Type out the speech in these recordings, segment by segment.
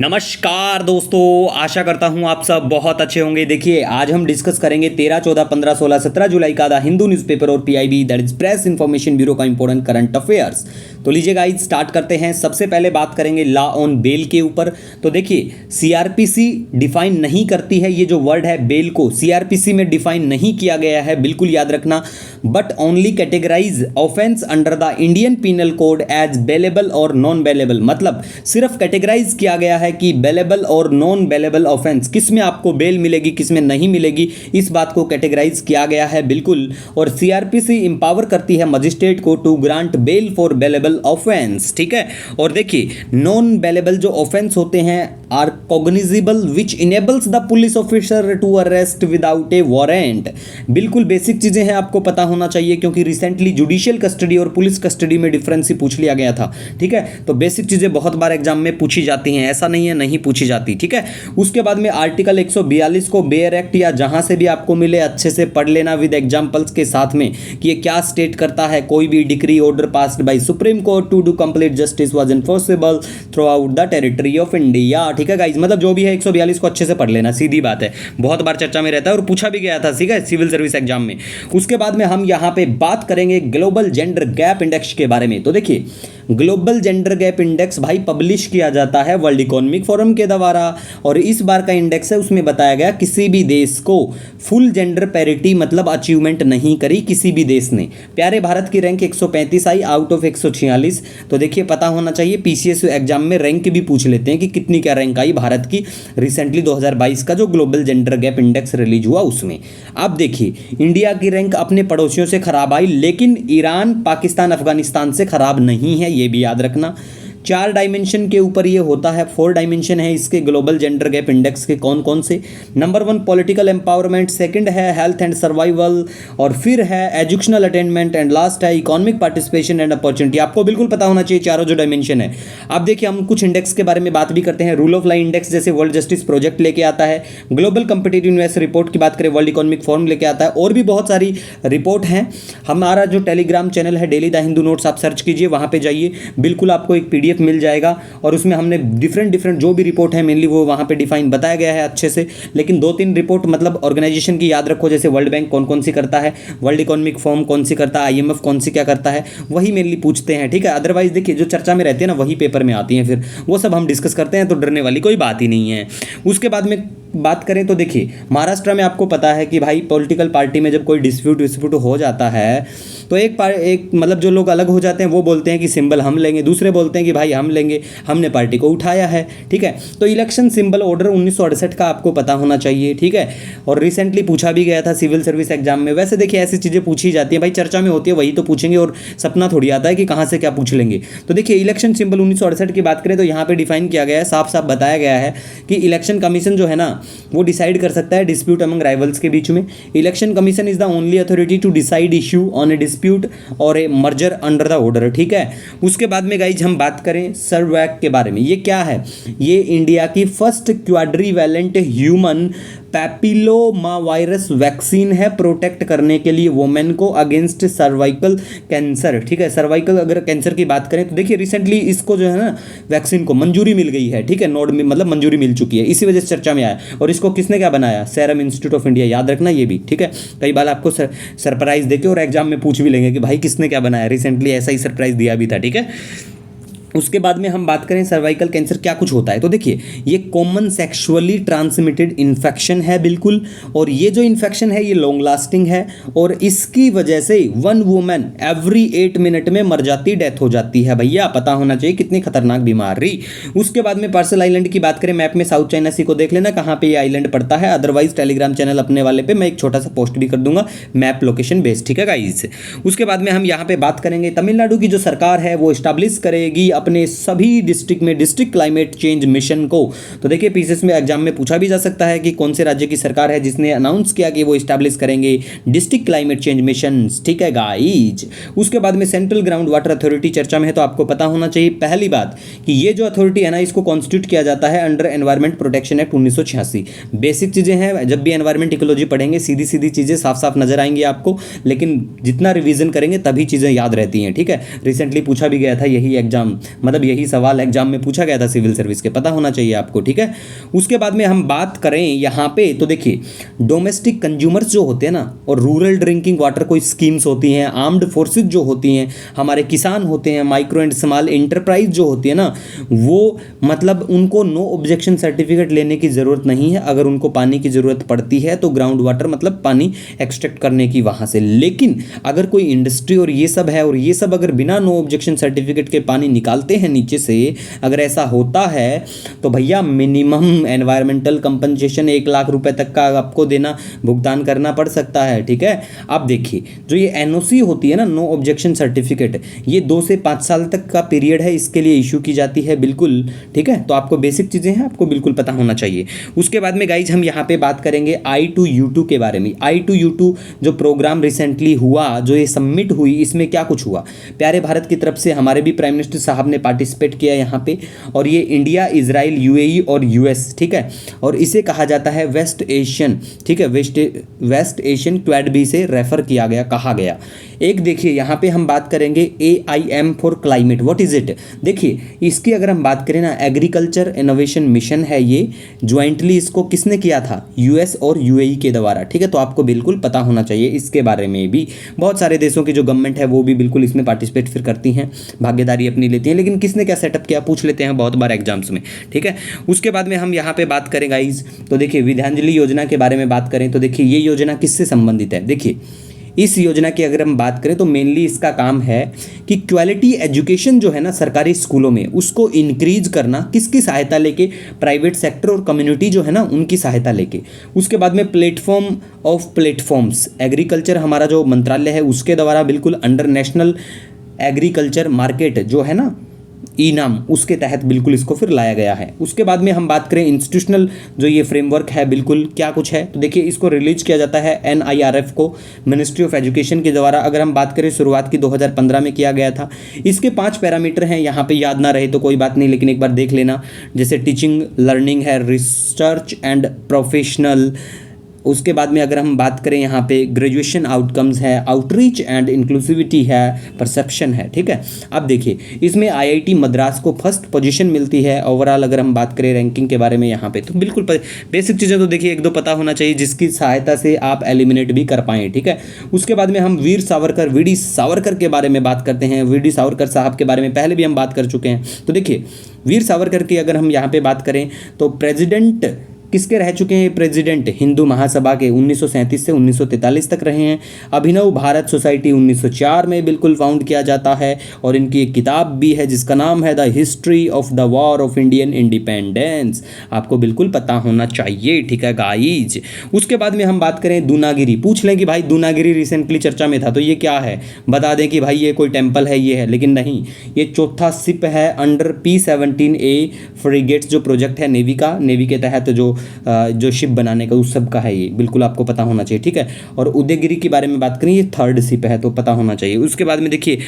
नमस्कार दोस्तों, आशा करता हूं आप सब बहुत अच्छे होंगे। देखिए, आज हम डिस्कस करेंगे 13, 14, 15, 16, 17 जुलाई का द हिंदू न्यूज़पेपर और PIB that is press information bureau का इंपॉर्टेंट करंट अफेयर्स। तो लीजिए गाइस, स्टार्ट करते हैं। सबसे पहले बात करेंगे लॉ ऑन बेल के ऊपर। तो देखिए, सीआरपीसी डिफाइन नहीं करती है, ये जो वर्ड है बेल को सीआरपीसी में डिफाइन नहीं किया गया है, बिल्कुल याद रखना। But only categorise offence under the Indian penal code as bailable और नॉन बेलेबल, मतलब सिर्फ कैटेगराइज किया गया है कि बेलेबल और नॉन बेलेबल ऑफेंस, किस में आपको बेल मिलेगी किस में नहीं मिलेगी, इस बात को कैटेगराइज किया गया है बिल्कुल। और सीआरपीसी इंपावर करती है मजिस्ट्रेट को to grant bail for bailable offence, ठीक है। और देखिए, नॉन बेलेबल जो ऑफेंस होते हैं are cognizable which enables the police officer to arrest without a warrant. बिल्कुल बेसिक चीजें हैं, आपको पता होना चाहिए, क्योंकि रिसेंटली जुडिशियल कस्टडी और पुलिस कस्टडी में डिफरेंस ही पूछ लिया गया था, ठीक है। तो बेसिक चीजें बहुत बार एग्जाम में पूछी जाती हैं, ऐसा नहीं है नहीं पूछी जाती, ठीक है। उसके बाद में आर्टिकल 142 को बेयर एक्ट या जहां से भी आपको मिले अच्छे से पढ़ लेना विद एग्जांपल्स के साथ में कि ये क्या स्टेट करता है। कोई भी decree order passed by supreme court to do complete justice was enforceable throughout the territory of India, ठीक है गाइस। मतलब जो भी है 142 को अच्छे से पढ़ लेना, सीधी बात है, बहुत बार चर्चा में रहता है और पूछा भी गया था, ठीक है, सिविल सर्विस एग्जाम में। उसके बाद में हम यहाँ पे बात करेंगे ग्लोबल जेंडर गैप इंडेक्स के बारे में। तो देखिए, ग्लोबल जेंडर गैप इंडेक्स भाई पब्लिश किया जाता है वर्ल्ड इकोनॉमिक फोरम के द्वारा, और इस बार का इंडेक्स है, उसमें बताया गया किसी भी देश को फुल जेंडर पैरिटी मतलब अचीवमेंट नहीं करी किसी भी देश ने। प्यारे भारत की रैंक 135 आई आउट ऑफ 146। तो देखिए, पता होना चाहिए, पीसीएस एग्जाम में रैंक भी पूछ लेते हैं कि कितनी क्या रैंक आई भारत की रिसेंटली 2022 का जो global gender gap index release हुआ उसमें। अब देखिए, इंडिया की रैंक अपने पड़ोसियों से खराब आई, लेकिन ईरान, पाकिस्तान, अफगानिस्तान से खराब नहीं है, ये भी याद रखना। 4 डायमेंशन के ऊपर ये होता है, 4 डायमेंशन है इसके ग्लोबल जेंडर गैप इंडेक्स के। कौन कौन से? नंबर 1 पॉलिटिकल एम्पावरमेंट, सेकंड है हेल्थ एंड सर्वाइवल, और फिर है एजुकेशनल अटेनमेंट, एंड लास्ट है इकोनॉमिक पार्टिसिपेशन एंड अपॉर्चुनिटी। आपको बिल्कुल पता होना चाहिए चारों जो डायमेंशन है। अब देखिए, हम कुछ इंडेक्स के बारे में बात भी करते हैं। रूल ऑफ लॉ इंडेक्स जैसे वर्ल्ड जस्टिस प्रोजेक्ट लेके आता है, ग्लोबल कम्पिटिटिवनेस रिपोर्ट की बात करें वर्ल्ड इकोनॉमिक फोरम लेके आता है, और भी बहुत सारी रिपोर्ट हैं। हमारा जो टेलीग्राम चैनल है डेली द हिंदू नोट्स, आप सर्च कीजिए, वहाँ पे जाइए, बिल्कुल आपको एक पीडीएफ मिल जाएगा, और उसमें हमने डिफरेंट जो भी रिपोर्ट है मेनली वो वहाँ पे डिफाइन बताया गया है अच्छे से। लेकिन 2-3 रिपोर्ट मतलब ऑर्गेनाइजेशन की याद रखो, जैसे वर्ल्ड बैंक कौन कौन सी करता है, वर्ल्ड इकोनॉमिक फोरम कौन सी करता है, आईएमएफ कौन सी क्या करता है, वही मेनली पूछते हैं, ठीक है। अदरवाइज देखिए, जो चर्चा में रहती है ना वही पेपर में आती हैं, फिर वो सब हम डिस्कस करते हैं, तो डरने वाली कोई बात ही नहीं है। उसके बाद में बात करें तो देखिए, महाराष्ट्र में आपको पता है कि भाई पॉलिटिकल पार्टी में जब कोई डिस्प्यूट हो जाता है तो एक मतलब जो लोग अलग हो जाते हैं वो बोलते हैं कि सिंबल हम लेंगे, दूसरे बोलते हैं कि भाई हम लेंगे, हमने पार्टी को उठाया है, ठीक है। तो इलेक्शन सिंबल ऑर्डर 1968 का आपको पता होना चाहिए, ठीक है। और रिसेंटली पूछा भी गया था सिविल सर्विस एग्जाम में। वैसे देखिए, ऐसी चीज़ें पूछी जाती है भाई, चर्चा में होती है वही तो पूछेंगे, और सपना थोड़ी आता है कि कहाँ से क्या पूछ लेंगे। तो देखिए, इलेक्शन सिंबल 1968 की बात करें तो यहाँ पे डिफाइन किया गया है, साफ साफ बताया गया है कि इलेक्शन कमीशन जो है ना वो डिसाइड कर सकता है डिस्प्यूट अमंग राइवल्स के बीच में। Election commission is the only authority to decide issue on a dispute और a merger under the order, ठीक है। उसके बाद में गाइज हम बात करें सर्वैक के बारे में। ये क्या है? ये इंडिया की first quadrivalent human papilloma virus vaccine है, प्रोटेक्ट करने के लिए वुमेन को अगेंस्ट सर्वाइकल कैंसर, ठीक है। सर्वाइकल अगर कैंसर की बात करें तो देखिए, रिसेंटली इसको जो है ना वैक्सीन को मंजूरी मिल गई है, ठीक है, नोड में मतलब मंजूरी मिल चुकी है, इसी वजह से चर्चा में आया। और इसको किसने क्या बनाया? सेरम इंस्टीट्यूट ऑफ इंडिया, याद रखना ये भी, ठीक है। कई बार आपको सरप्राइज देके और एग्जाम में पूछ भी लेंगे कि भाई किसने क्या बनाया, रिसेंटली ऐसा ही सरप्राइज दिया भी था, ठीक है। उसके बाद में हम बात करें सर्वाइकल कैंसर क्या कुछ होता है, तो देखिए, ये कॉमन सेक्सुअली ट्रांसमिटेड इन्फेक्शन है बिल्कुल, और ये जो इन्फेक्शन है ये लॉन्ग लास्टिंग है, और इसकी वजह से 1 वुमेन एवरी 8 मिनट में मर जाती, डेथ हो जाती है। भैया पता होना चाहिए कितनी खतरनाक बीमारी। उसके बाद में पार्सल आइलैंड की बात करें, मैप में साउथ चाइना सी को देख लेना कहाँ पे ये आइलैंड पड़ता है, अदरवाइज टेलीग्राम चैनल अपने वाले पे मैं एक छोटा सा पोस्ट भी कर दूंगा मैप लोकेशन बेस्ड, ठीक है गाइस। उसके बाद में हम यहाँ पे बात करेंगे तमिलनाडु की जो सरकार है वो स्टैब्लिश करेगी अपने सभी डिस्ट्रिक्ट में डिस्ट्रिक्ट क्लाइमेट चेंज मिशन को। तो देखिए, पीसीएस में एग्जाम में पूछा भी जा सकता है कि कौन से राज्य की सरकार है जिसने अनाउंस किया कि वो स्टैब्लिश करेंगे डिस्ट्रिक्ट क्लाइमेट चेंज मिशन, ठीक है गाइज। उसके बाद में सेंट्रल ग्राउंड वाटर अथॉरिटी चर्चा में है, तो आपको पता होना चाहिए पहली बात कि ये जो अथॉरिटी है ना इसको कॉन्स्टिट्यूट किया जाता है under environment protection act 1986। Basic चीजें हैं, जब भी एनवायरमेंट इकोलॉजी पढ़ेंगे सीधी सीधी चीजें साफ साफ नजर आएंगी आपको, लेकिन जितना रिवीजन करेंगे तभी चीजें याद रहती हैं, ठीक है। रिसेंटली पूछा भी गया था यही एग्जाम मतलब यही सवाल एग्जाम में पूछा गया था सिविल सर्विस के, पता होना चाहिए आपको, ठीक है। उसके बाद में हम बात करें यहाँ पे तो देखिए डोमेस्टिक कंज्यूमर्स जो होते हैं ना, और रूरल ड्रिंकिंग वाटर कोई स्कीम्स होती हैं, आर्म्ड फोर्सेज जो होती हैं, हमारे किसान होते हैं, माइक्रो एंड स्मॉल एंटरप्राइज जो होती है ना, वो मतलब उनको नो ऑब्जेक्शन सर्टिफिकेट लेने की ज़रूरत नहीं है। अगर उनको पानी की ज़रूरत पड़ती है तो ग्राउंड वाटर मतलब पानी एक्सट्रैक्ट करने की वहाँ से। लेकिन अगर कोई इंडस्ट्री और ये सब है, और ये सब अगर बिना नो ऑब्जेक्शन सर्टिफिकेट के पानी निकालते हैं नीचे से, अगर ऐसा होता है तो भैया मिनिमम एनवायरमेंटल कंपनसेशन 1 लाख रुपए तक का आपको देना, भुगतान करना पड़ सकता है, ठीक है। अब देखिए जो ये एनओसी होती है ना, नो ऑब्जेक्शन सर्टिफिकेट, ये 2 से 5 साल तक का पीरियड है, इसके लिए इशू की जाती है, बिल्कुल, ठीक है। तो आपको बेसिक चीज़ें हैं, आपको बिल्कुल पता होना चाहिए। उसके बाद में गाइज हम यहाँ पे बात करेंगे I2U2 के बारे में। I2U2 जो प्रोग्राम रिसेंटली हुआ, जो ये सबमिट हुई, इसमें क्या कुछ हुआ, प्यारे भारत की तरफ से हमारे भी प्राइम मिनिस्टर साहब ने पार्टिसिपेट किया यहाँ पे, और ये इंडिया, इजराइल, यूएई और यूएस, ठीक है। और इसे कहा जाता है वेस्ट एशियन, ठीक है, वेस्ट एशियन क्वाड बी से रेफर किया गया, कहा गया। एक देखिए यहाँ पे हम बात करेंगे AIM for climate, what is it. देखिए इसकी अगर हम बात करें ना, एग्रीकल्चर इनोवेशन मिशन है ये, ज्वाइंटली इसको किसने किया था, यूएस और यूएई के द्वारा, ठीक है। तो आपको बिल्कुल पता होना चाहिए इसके बारे में भी। बहुत सारे देशों की जो गवर्नमेंट है वो भी बिल्कुल इसमें पार्टिसिपेट फिर करती हैं, भागीदारी अपनी लेती हैं, लेकिन किसने क्या सेटअप किया पूछ लेते हैं बहुत बार एग्जाम्स में, ठीक है। उसके बाद में हम यहाँ पे बात करें गाइज, तो देखिए विद्यांजलि योजना के बारे में बात करें तो देखिए ये योजना किससे संबंधित है। देखिए इस योजना की अगर हम बात करें तो मेनली इसका काम है कि क्वालिटी एजुकेशन जो है ना सरकारी स्कूलों में, उसको इंक्रीज करना, किसकी सहायता लेके, प्राइवेट सेक्टर और कम्युनिटी जो है ना उनकी सहायता लेके। उसके बाद में प्लेटफॉर्म ऑफ प्लेटफॉर्म्स, एग्रीकल्चर हमारा जो मंत्रालय है उसके द्वारा बिल्कुल अंडर नेशनल एग्रीकल्चर मार्केट जो है ना, नाम, उसके तहत बिल्कुल इसको फिर लाया गया है। उसके बाद में हम बात करें इंस्टीट्यूशनल जो ये फ्रेमवर्क है, बिल्कुल क्या कुछ है, तो देखिए इसको रिलीज किया जाता है NIRF को, मिनिस्ट्री ऑफ एजुकेशन के द्वारा। अगर हम बात करें शुरुआत की 2015 में किया गया था। इसके 5 पैरामीटर हैं, यहाँ पे याद ना रहे तो कोई बात नहीं, लेकिन एक बार देख लेना, जैसे टीचिंग लर्निंग है, रिसर्च एंड प्रोफेशनल। उसके बाद में अगर हम बात करें यहाँ पे ग्रेजुएशन आउटकम्स है, आउटरीच एंड इंक्लूसिविटी है, परसेप्शन है, ठीक है। अब देखिए इसमें IIT मद्रास को फर्स्ट पोजीशन मिलती है ओवरऑल। अगर हम बात करें रैंकिंग के बारे में यहाँ पे, तो बिल्कुल बेसिक चीज़ें तो देखिए 1-2 पता होना चाहिए, जिसकी सहायता से आप एलिमिनेट भी कर पाएँ, ठीक है। उसके बाद में हम वीर सावरकर, VD सावरकर के बारे में बात करते हैं। VD सावरकर साहब के बारे में पहले भी हम बात कर चुके हैं। तो देखिए वीर सावरकर की अगर हम यहाँ पे बात करें तो प्रेसिडेंट किसके रह चुके हैं, प्रेसिडेंट हिंदू महासभा के 1937 से 1943 तक रहे हैं। अभिनव भारत सोसाइटी 1904 में बिल्कुल फाउंड किया जाता है, और इनकी एक किताब भी है जिसका नाम है the history of the war of Indian independence, आपको बिल्कुल पता होना चाहिए, ठीक है गाइज। उसके बाद में हम बात करें दूनागिरी, पूछ लें कि भाई दूनागिरी रिसेंटली चर्चा में था तो ये क्या है, बता दें कि भाई ये कोई टेम्पल है, ये है, लेकिन नहीं, ये चौथा शिप है अंडर P-17A फ्रिगेट्स जो प्रोजेक्ट है नेवी का, नेवी के तहत जो शिप बनाने का उस सब का है, ये बिल्कुल आपको पता होना चाहिए, ठीक है। और उदयगिरी के बारे में बात करें, ये 3rd शिप है तो पता होना चाहिए। उसके बाद में देखिए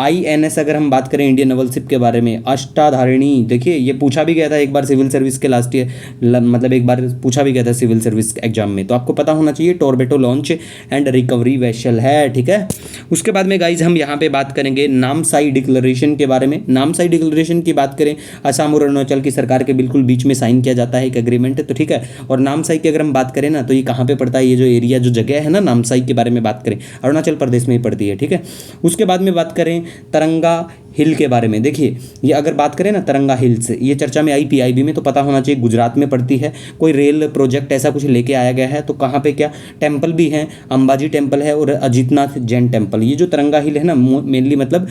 INS अगर हम बात करें इंडियन नवल शिप के बारे में, अष्टाधारिणी, देखिए ये पूछा भी गया था एक बार सिविल सर्विस के लास्ट ईयर, मतलब एक बार पूछा भी गया था सिविल सर्विस एग्जाम में, तो आपको पता होना चाहिए। टॉर्बेटो लॉन्च एंड रिकवरी वेसल है, ठीक है। उसके बाद में गाइज हम यहाँ पे बात करेंगे नामसाई डिक्लेरेशन के बारे में। नामसाई डिक्लेरेशन की बात करें, असम और अरुणाचल की सरकार के बिल्कुल बीच में साइन किया जाता है एक एग्रीमेंट, तो ठीक है। और नामसाई की अगर हम बात करें ना तो ये कहाँ पे पड़ता है, ये जो एरिया जो जगह है ना नामसाई के बारे में बात करें, अरुणाचल प्रदेश में ही पड़ती है, ठीक है। उसके बाद में बात करें तरंगा हिल के बारे में, देखिए ये अगर बात करें ना तरंगा हिल्स, ये चर्चा में आई PIB में, तो पता होना चाहिए गुजरात में पड़ती है। कोई रेल प्रोजेक्ट ऐसा कुछ लेके आया गया है, तो कहाँ पे क्या टेम्पल भी हैं, अंबाजी टेम्पल है और अजीतनाथ जैन टेम्पल। ये जो तरंगा हिल है ना मेनली मतलब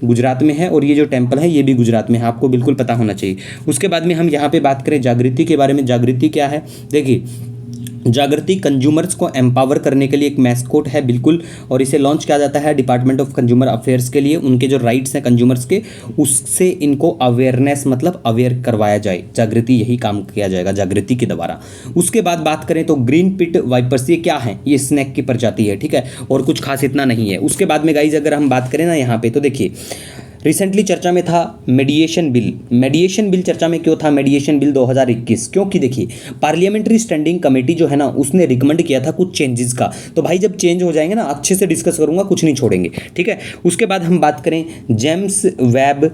गुजरात में है, और ये जो टेम्पल है ये भी गुजरात में है, आपको बिल्कुल पता होना चाहिए। उसके बाद में हम यहाँ पे बात करें जागृति के बारे में। जागृति क्या है, देखिए जागृति कंज्यूमर्स को एम्पावर करने के लिए एक मैस्कोट है बिल्कुल, और इसे लॉन्च किया जाता है डिपार्टमेंट ऑफ कंज्यूमर अफेयर्स के लिए। उनके जो राइट्स हैं कंज्यूमर्स के, उससे इनको अवेयरनेस मतलब अवेयर करवाया जाए, जागृति यही काम किया जाएगा जागृति के द्वारा। उसके बाद बात करें तो ग्रीन पिट वाइपर्स, ये क्या है, ये स्नैक की प्रजाति है, ठीक है, और कुछ खास इतना नहीं है। उसके बाद में गाइज अगर हम बात करें ना यहाँ पे, तो देखिए रिसेंटली चर्चा में था मेडिएशन बिल। मेडिएशन बिल चर्चा में क्यों था, मेडिएशन बिल 2021, क्योंकि देखिए पार्लियामेंट्री स्टैंडिंग कमेटी जो है ना उसने रिकमेंड किया था कुछ चेंजेस का, तो भाई जब चेंज हो जाएंगे ना अच्छे से डिस्कस करूंगा, कुछ नहीं छोड़ेंगे, ठीक है। उसके बाद हम बात करें जेम्स वेब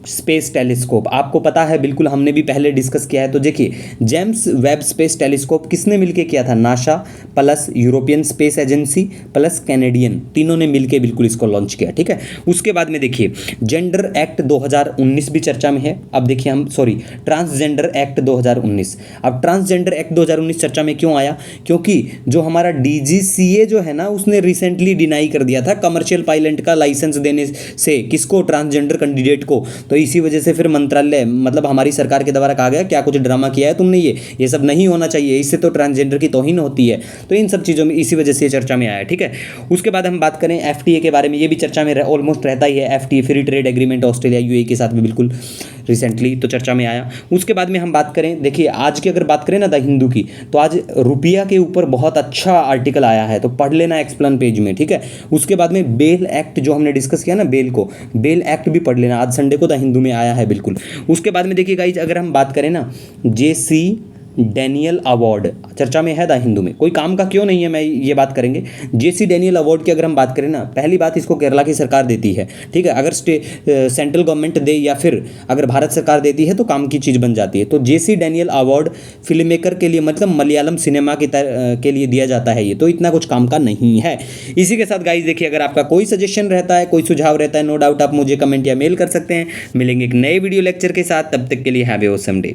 स्पेस टेलीस्कोप आपको पता है, बिल्कुल हमने भी पहले डिस्कस किया है। तो देखिए, जेम्स वेब स्पेस टेलीस्कोप किसने मिलके किया था? NASA plus European space agency plus Canadian, तीनों ने मिलके बिल्कुल इसको लॉन्च किया, ठीक है। उसके बाद में देखिए जेंडर एक्ट 2019 भी चर्चा में है। अब देखिए हम ट्रांसजेंडर एक्ट 2019। अब ट्रांसजेंडर एक्ट 2019 चर्चा में क्यों आया? क्योंकि जो हमारा डीजीसीए जो है ना, उसने रिसेंटली डिनाई कर दिया था कमर्शियल पायलट का लाइसेंस देने से, किसको? ट्रांसजेंडर कैंडिडेट को। तो इसी वजह से फिर मंत्रालय मतलब हमारी सरकार के द्वारा कहा गया क्या कुछ ड्रामा किया है तुमने, ये सब नहीं होना चाहिए, इससे तो ट्रांसजेंडर की तौहीन होती है। तो इन सब चीज़ों में इसी वजह से चर्चा में आया, ठीक है। उसके बाद हम बात करें एफटीए के बारे में, ये भी चर्चा में ऑलमोस्ट रहता ही है। FTA free trade agreement Australia UAE के साथ में बिल्कुल रिसेंटली तो चर्चा में आया। उसके बाद में हम बात करें, देखिए आज की अगर बात करें ना द हिंदू की, तो आज रुपया के ऊपर बहुत अच्छा आर्टिकल आया है, तो पढ़ लेना एक्सप्लेन पेज में, ठीक है। उसके बाद में बेल एक्ट जो हमने डिस्कस किया ना, बेल एक्ट भी पढ़ लेना, आज संडे को द हिंदू में आया है बिल्कुल। उसके बाद में देखिए गाइज, अगर हम बात करें ना जेसी डैनियल अवार्ड चर्चा में है द हिंदू में, कोई काम का क्यों नहीं है, मैं ये बात करेंगे। जेसी डैनियल अवार्ड की अगर हम बात करें ना, पहली बात इसको केरला की सरकार देती है, ठीक है। अगर सेंट्रल गवर्नमेंट दे या फिर अगर भारत सरकार देती है तो काम की चीज़ बन जाती है। तो जेसी डैनियल अवार्ड फिल्म मेकर के लिए, मतलब मलयालम सिनेमा के लिए दिया जाता है, ये तो इतना कुछ काम का नहीं है। इसी के साथ गाइज देखिए, अगर आपका कोई सजेशन रहता है, कोई सुझाव रहता है, नो डाउट आप मुझे कमेंट या मेल कर सकते हैं। मिलेंगे एक नए वीडियो लेक्चर के साथ, तब तक के लिए हैव ए ऑसम डे।